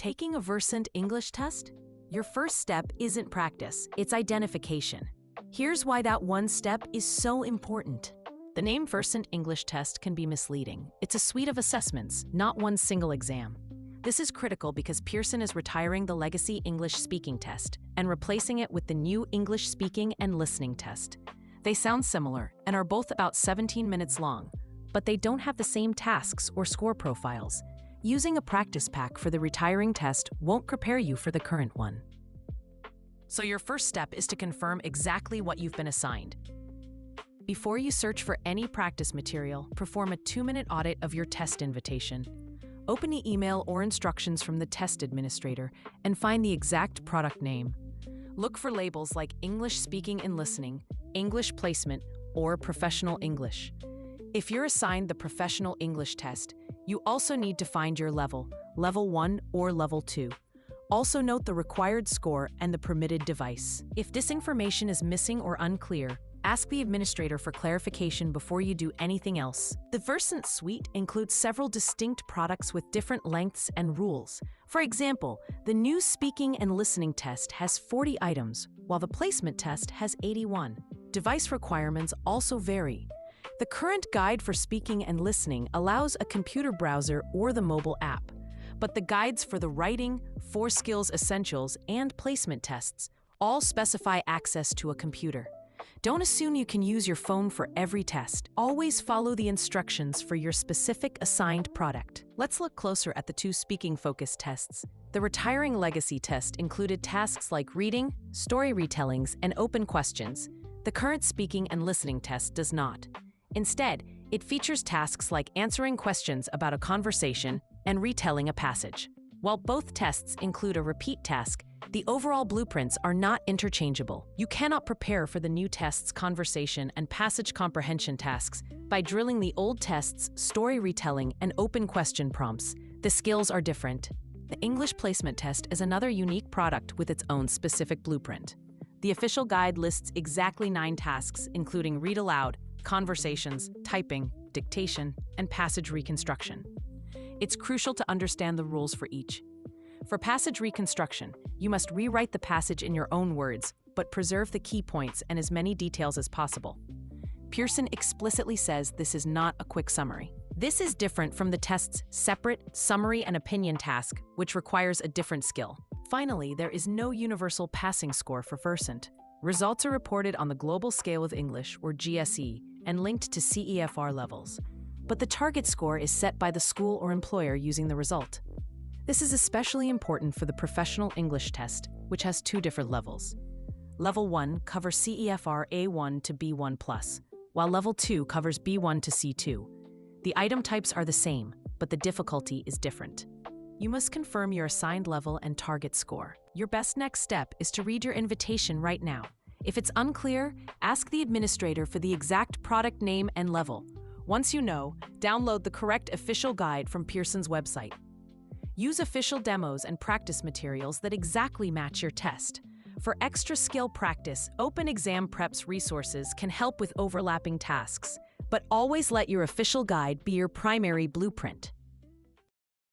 Taking a Versant English test? Your first step isn't practice, it's identification. Here's why that one step is so important. The name Versant English test can be misleading. It's a suite of assessments, not one single exam. This is critical because Pearson is retiring the legacy English speaking test and replacing it with the new English speaking and listening test. They sound similar and are both about 17 minutes long, but they don't have the same tasks or score profiles. Using a practice pack for the retiring test won't prepare you for the current one. So your first step is to confirm exactly what you've been assigned. Before you search for any practice material, perform a 2-minute audit of your test invitation. Open the email or instructions from the test administrator and find the exact product name. Look for labels like English Speaking and Listening, English Placement, or Professional English. If you're assigned the Professional English test, you also need to find your level, Level 1 or Level 2. Also note the required score and the permitted device. If this information is missing or unclear, ask the administrator for clarification before you do anything else. The Versant suite includes several distinct products with different lengths and rules. For example, the new Speaking and Listening test has 40 items, while the Placement test has 81. Device requirements also vary. The current guide for speaking and listening allows a computer browser or the mobile app, but the guides for the Writing, 4 Skills Essentials, and Placement tests all specify access to a computer. Don't assume you can use your phone for every test. Always follow the instructions for your specific assigned product. Let's look closer at the 2 speaking-focused tests. The retiring legacy test included tasks like reading, story retellings, and open questions. The current speaking and listening test does not. Instead, it features tasks like answering questions about a conversation and retelling a passage. While both tests include a repeat task, the overall blueprints are not interchangeable. You cannot prepare for the new test's conversation and passage comprehension tasks by drilling the old test's story retelling and open question prompts. The skills are different. The English Placement test is another unique product with its own specific blueprint. The official guide lists exactly 9 tasks, including read aloud, conversations, typing, dictation, and passage reconstruction. It's crucial to understand the rules for each. For passage reconstruction, you must rewrite the passage in your own words, but preserve the key points and as many details as possible. Pearson explicitly says this is not a quick summary. This is different from the test's separate summary and opinion task, which requires a different skill. Finally, there is no universal passing score for Versant. Results are reported on the Global Scale of English, or GSE, and linked to CEFR levels. But the target score is set by the school or employer using the result. This is especially important for the Professional English test, which has 2 different levels. Level 1 covers CEFR A1 to B1+, while Level 2 covers B1 to C2. The item types are the same, but the difficulty is different. You must confirm your assigned level and target score. Your best next step is to read your invitation right now. If it's unclear, ask the administrator for the exact product name and level. Once you know, download the correct official guide from Pearson's website. Use official demos and practice materials that exactly match your test. For extra skill practice, Open Exam Prep's resources can help with overlapping tasks, but always let your official guide be your primary blueprint.